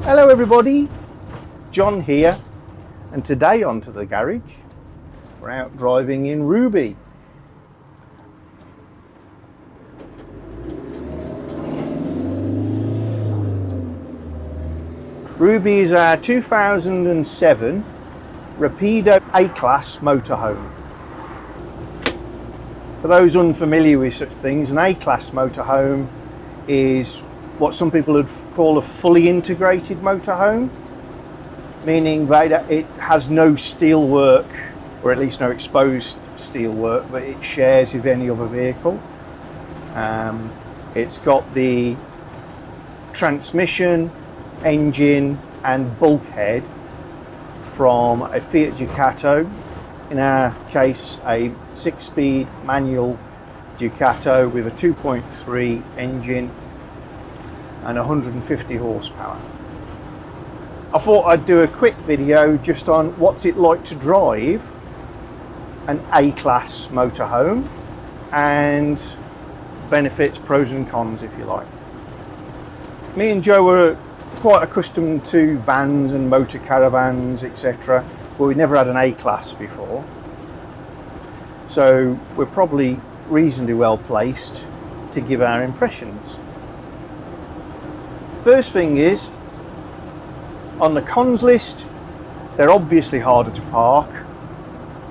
Hello everybody, John here, and today onto the garage. We're out driving in Ruby. Ruby is our 2007 Rapido A-Class motorhome. For those unfamiliar with such things, an A-Class motorhome is what some people would call a fully integrated motorhome, meaning that it has no steel work, or at least no exposed steel work, but it shares with any other vehicle. It's got the transmission, engine and bulkhead from a Fiat Ducato, in our case a 6-speed manual Ducato with a 2.3 engine and 150 horsepower. I thought I'd do a quick video just on what's it like to drive an A-Class motorhome and benefits, pros and cons if you like. Me and Joe were quite accustomed to vans and motor caravans, etc., but we never had an A-Class before, so we're probably reasonably well placed to give our impressions. First thing is, on the cons list, they're obviously harder to park.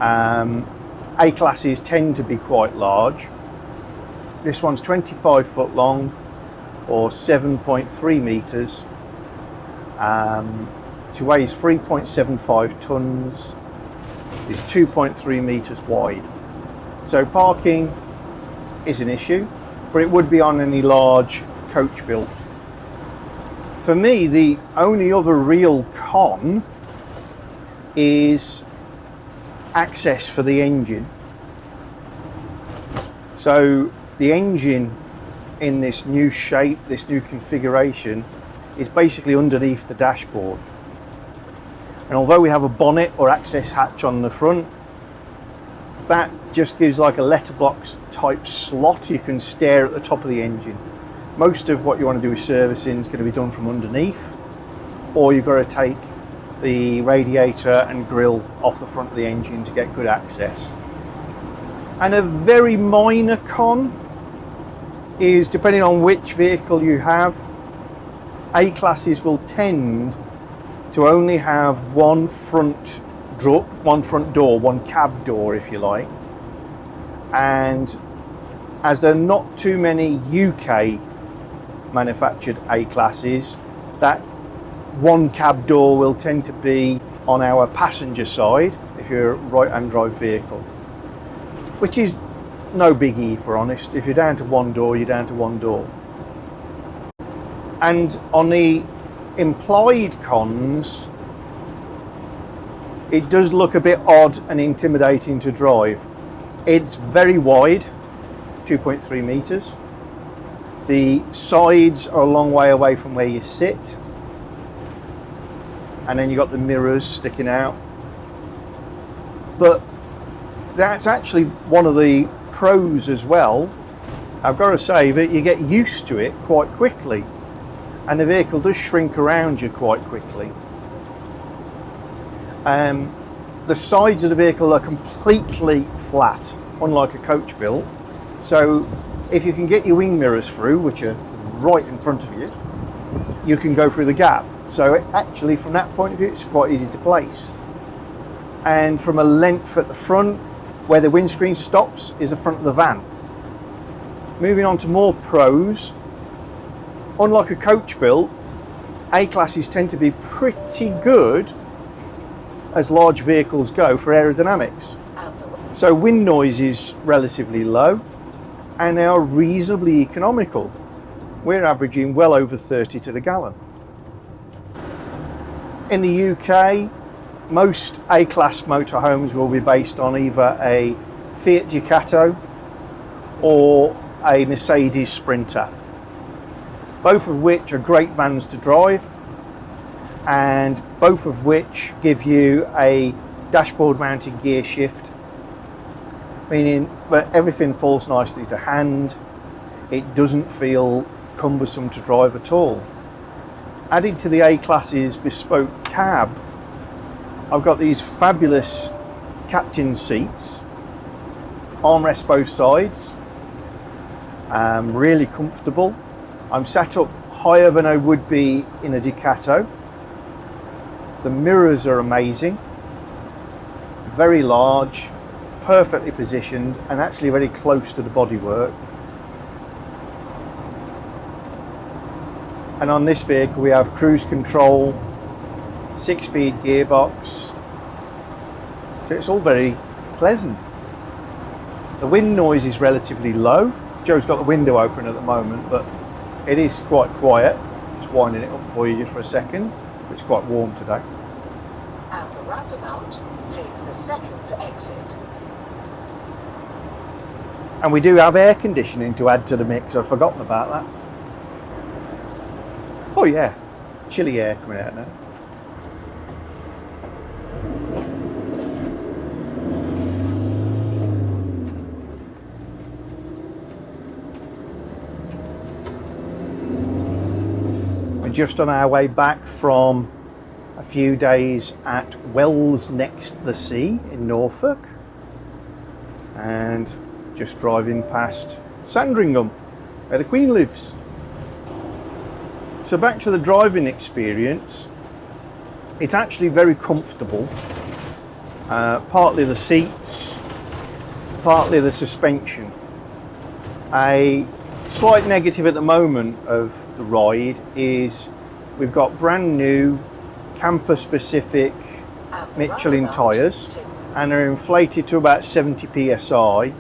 A-Classes tend to be quite large. This one's 25 foot long or 7.3 metres. She weighs 3.75 tonnes, is 2.3 metres wide. So parking is an issue, but it would be on any large coach built. For me, the only other real con is access for the engine. So the engine in this new shape, this new configuration, is basically underneath the dashboard. And although we have a bonnet or access hatch on the front, that just gives like a letterbox type slot. You can stare at the top of the engine. Most of what you want to do with servicing is going to be done from underneath, or you've got to take the radiator and grille off the front of the engine to get good access. And a very minor con is, depending on which vehicle you have, A-Classes will tend to only have one front door, one cab door if you like, and as there are not too many UK manufactured A-Classes, that one cab door will tend to be on our passenger side if you're a right-hand drive vehicle, which is no biggie if we're honest. If you're down to one door, you're down to one door. And on the implied cons, it does look a bit odd and intimidating to drive. It's very wide, 2.3 metres. The sides are a long way away from where you sit, and then you've got the mirrors sticking out. But that's actually one of the pros as well. I've got to say that you get used to it quite quickly, and the vehicle does shrink around you quite quickly. The sides of the vehicle are completely flat, unlike a coach built. So if you can get your wing mirrors through, which are right in front of you, you can go through the gap. So actually, from that point of view, it's quite easy to place. And from a length at the front, where the windscreen stops is the front of the van. Moving on to more pros, unlike a coach built, A-Classes tend to be pretty good as large vehicles go for aerodynamics. So wind noise is relatively low, and they are reasonably economical. We're averaging well over 30 to the gallon. In the UK, most A-class motorhomes will be based on either a Fiat Ducato or a Mercedes Sprinter, both of which are great vans to drive, and both of which give you a dashboard mounted gear shift, meaning that everything falls nicely to hand. It doesn't feel cumbersome to drive at all. Added to the A-Class's bespoke cab, I've got these fabulous captain seats, armrests both sides, really comfortable. I'm sat up higher than I would be in a Ducato. The mirrors are amazing, very large, perfectly positioned, and actually very close to the bodywork. And on this vehicle we have cruise control, 6-speed gearbox, so it's all very pleasant. The wind noise is relatively low. Joe's got the window open at the moment, but it is quite quiet. Just winding it up for you just for a second. It's quite warm today. At the roundabout, take the second exit. And we do have air conditioning to add to the mix. I've forgotten about that. Oh yeah, chilly air coming out now. We're just on our way back from a few days at Wells next the sea in Norfolk, and just driving past Sandringham where the Queen lives. So back to the driving experience. It's actually very comfortable, partly the seats, partly the suspension. A slight negative at the moment of the ride is we've got brand new camper specific Michelin tyres, and they're inflated to about 70 psi,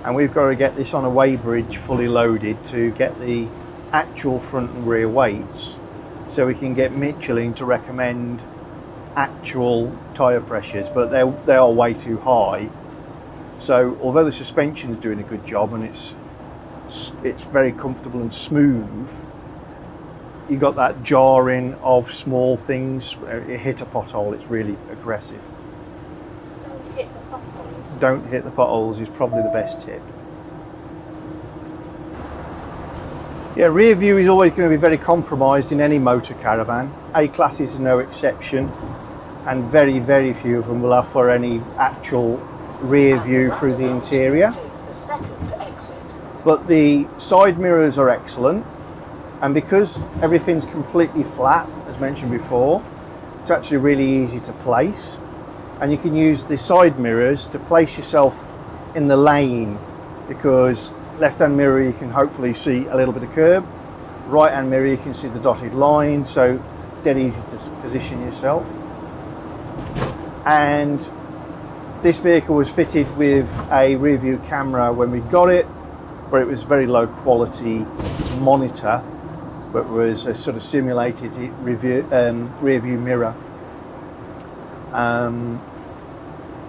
and we've got to get this on a weighbridge fully loaded to get the actual front and rear weights, so we can get Michelin to recommend actual tyre pressures, but they are way too high. So although the suspension is doing a good job and it's very comfortable and smooth, you got that jarring of small things. It hit a pothole, it's really aggressive. Don't hit the potholes. Don't hit the potholes is probably the best tip. Yeah, rear view is always going to be very compromised in any motor caravan. A-Class is no exception, and very, very few of them will offer any actual rear view through the interior. Take the second exit. But the side mirrors are excellent, and because everything's completely flat, as mentioned before, it's actually really easy to place, and you can use the side mirrors to place yourself in the lane, because left-hand mirror you can hopefully see a little bit of curb, right-hand mirror you can see the dotted line, so dead easy to position yourself. And this vehicle was fitted with a rear view camera when we got it, but it was very low quality monitor, but was a sort of simulated rear view mirror.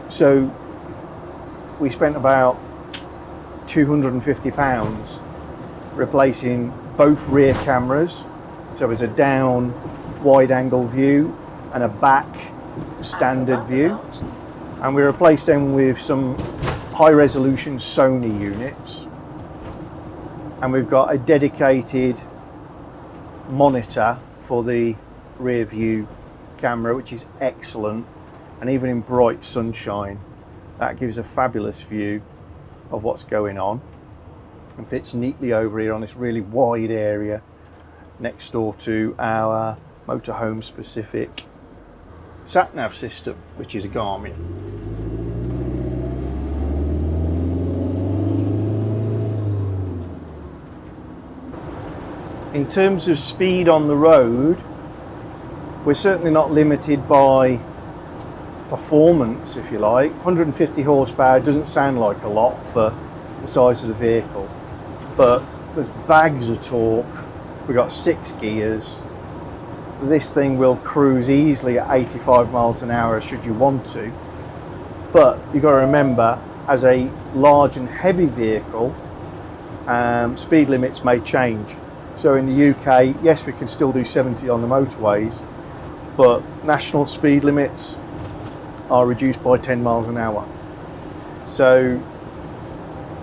So we spent about £250 replacing both rear cameras. So there's a down wide angle view and a back standard view, and we replaced them with some high resolution Sony units, and we've got a dedicated monitor for the rear view camera, which is excellent, and even in bright sunshine that gives a fabulous view of what's going on, and fits neatly over here on this really wide area next door to our motorhome specific sat-nav system, which is a Garmin. In terms of speed on the road, we're certainly not limited by performance, if you like. 150 horsepower doesn't sound like a lot for the size of the vehicle, but there's bags of torque. We've got 6 gears, this thing will cruise easily at 85 miles an hour should you want to. But you've got to remember, as a large and heavy vehicle, speed limits may change. So in the UK, yes, we can still do 70 on the motorways, but national speed limits are reduced by 10 miles an hour. So,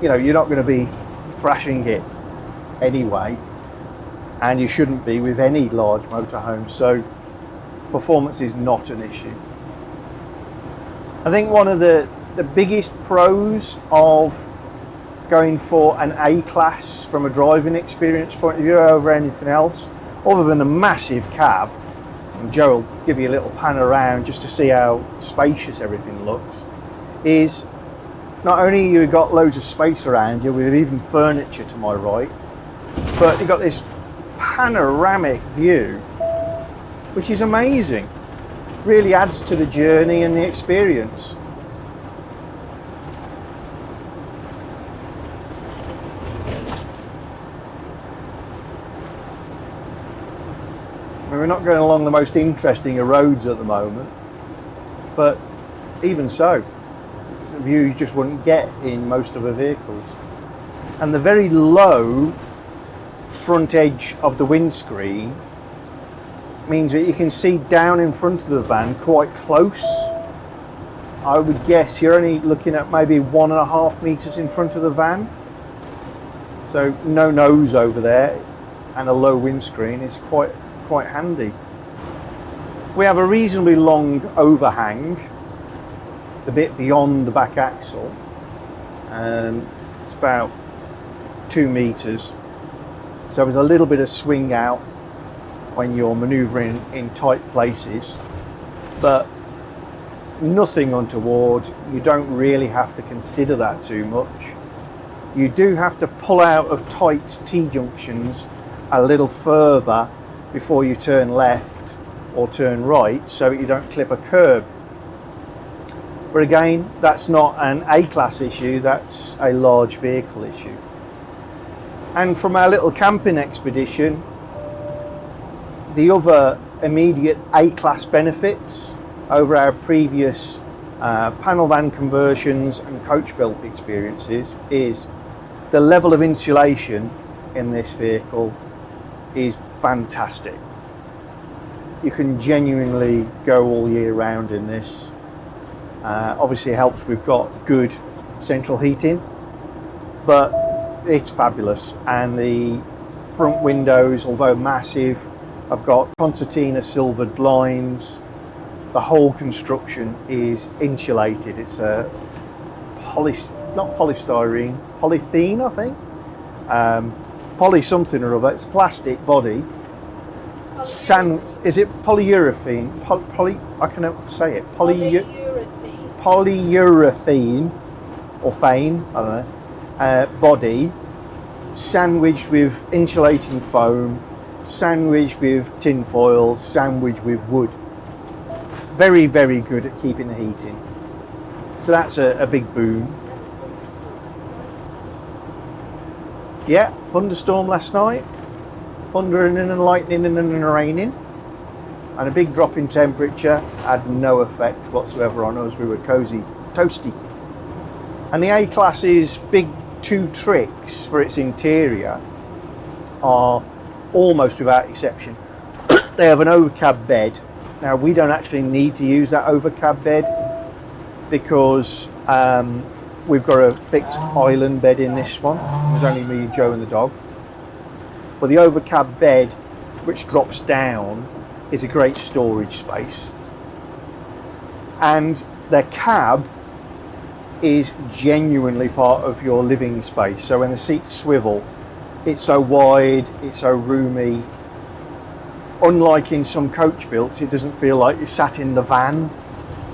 you know, you're not going to be thrashing it anyway, and you shouldn't be with any large motorhome. So performance is not an issue. I think one of the biggest pros of going for an A-class from a driving experience point of view over anything else, other than a massive cab, and Joe will give you a little pan around just to see how spacious everything looks, is not only you've got loads of space around you with even furniture to my right, but you've got this panoramic view, which is amazing. Really adds to the journey and the experience. I mean, we're not going along the most interesting of roads at the moment, but even so, it's a view you just wouldn't get in most of the vehicles. And the very low front edge of the windscreen means that you can see down in front of the van quite close. I would guess you're only looking at maybe 1.5 meters in front of the van. So no nose over there and a low windscreen is quite handy. We have a reasonably long overhang, the bit beyond the back axle, and it's about 2 meters. So there's a little bit of swing out when you're manoeuvring in tight places, but nothing untoward. You don't really have to consider that too much. You do have to pull out of tight T-junctions a little further before you turn left or turn right so that you don't clip a curb. But again, that's not an A-class issue, that's a large vehicle issue. And from our little camping expedition, the other immediate A-class benefits over our previous panel van conversions and coach built experiences is the level of insulation in this vehicle is fantastic. You can genuinely go all year round in this. Obviously it helps we've got good central heating, but it's fabulous. And the front windows, although massive, have got concertina silvered blinds. The whole construction is insulated. It's a not polystyrene, polythene, I think. Poly something or other. It's a plastic body. Is it polyurethane? I can never say it. Polyurethane or fane, I don't know. Body sandwiched with insulating foam, sandwiched with tin foil, sandwiched with wood. Very, very good at keeping the heat in. So that's a big boon. Yeah, thunderstorm last night. Thundering and lightning and raining. And a big drop in temperature had no effect whatsoever on us. We were cozy, toasty. And the A-Class's big two tricks for its interior are almost without exception. They have an overcab bed. Now we don't actually need to use that overcab bed because we've got a fixed island bed in this one. There's only me, Joe and the dog. But the overcab bed, which drops down, is a great storage space. And the cab is genuinely part of your living space. So when the seats swivel, it's so wide, it's so roomy. Unlike in some coach builds, it doesn't feel like you're sat in the van.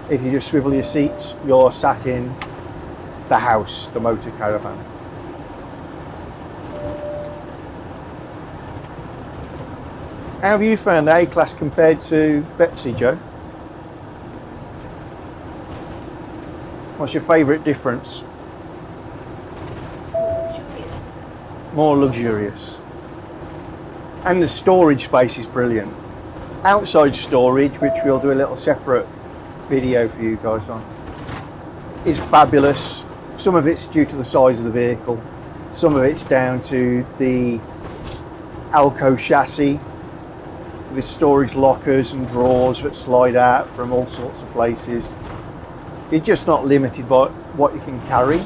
If you just swivel your seats, you're sat in the house, the motor caravan. How have you found A-Class compared to Betsy, Joe? What's your favourite difference? Luxurious. More luxurious. And the storage space is brilliant. outside storage, which we'll do a little separate video for you guys on, is fabulous. Some of it's due to the size of the vehicle, some of it's down to the Alco chassis with storage lockers and drawers that slide out from all sorts of places. You're just not limited by what you can carry.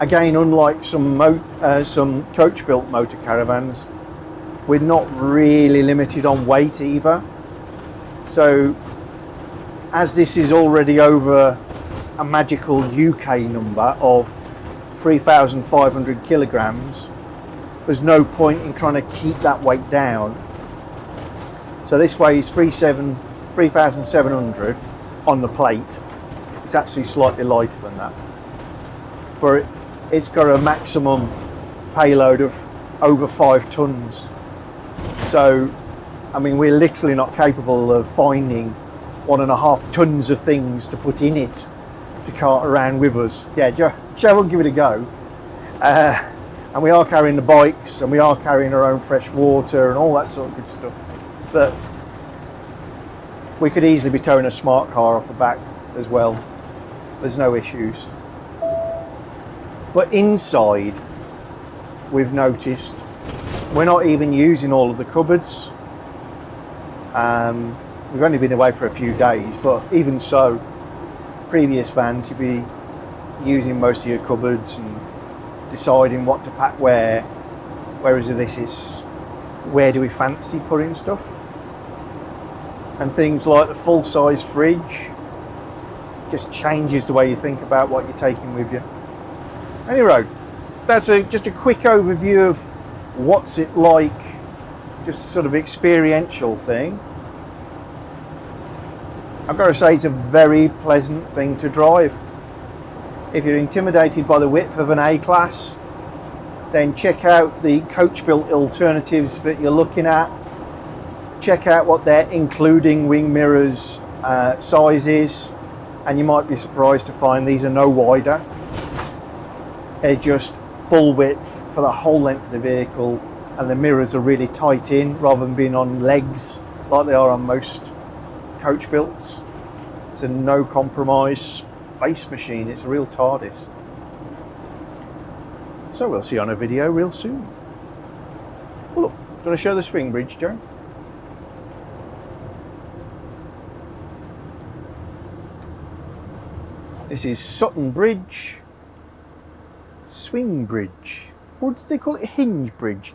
Again, unlike some coach-built motor caravans, we're not really limited on weight either. So as this is already over a magical UK number of 3,500 kilograms, there's no point in trying to keep that weight down. So this weighs 3,700 on the plate. It's actually slightly lighter than that, but it's got a maximum payload of over 5 tons. So I mean, we're literally not capable of finding 1.5 tons of things to put in it to cart around with us. Yeah, Joe will give it a go. And we are carrying the bikes, and we are carrying our own fresh water and all that sort of good stuff. But we could easily be towing a smart car off the back as well. There's no issues. But inside, we've noticed we're not even using all of the cupboards. We've only been away for a few days, but even so, previous vans you'd be using most of your cupboards and deciding what to pack where, whereas this is where do we fancy putting stuff. And things like the full-size fridge just changes the way you think about what you're taking with you. Anyway, that's just a quick overview of what's it like, just a sort of experiential thing. I've got to say, it's a very pleasant thing to drive. If you're intimidated by the width of an A-Class, then check out the coach-built alternatives that you're looking at. Check out what their including wing mirrors size is, and you might be surprised to find these are no wider. They're just full width for the whole length of the vehicle, and the mirrors are really tight in rather than being on legs like they are on most coach builds. It's a no compromise space machine. It's a real TARDIS. So we'll see you on a video real soon. Well, look, do you want to show the swing bridge, Joe? This is Sutton Bridge, swing bridge. Or did they call it hinge bridge?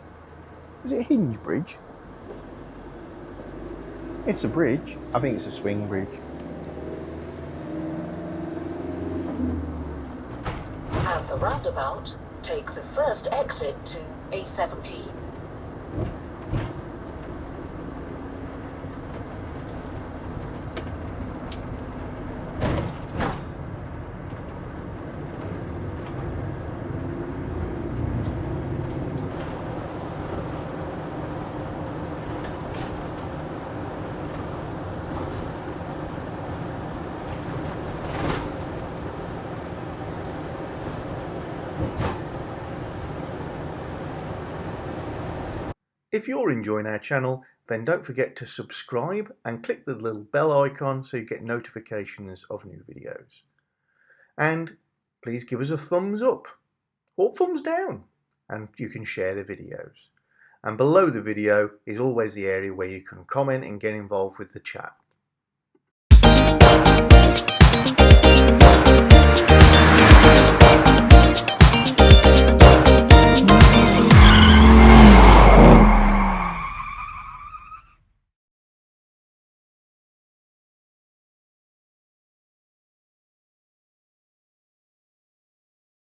Was it a hinge bridge? It's a bridge. I think it's a swing bridge. At the roundabout, take the first exit to A17. If you're enjoying our channel, then don't forget to subscribe and click the little bell icon so you get notifications of new videos. And please give us a thumbs up or thumbs down, and you can share the videos. And below the video is always the area where you can comment and get involved with the chat.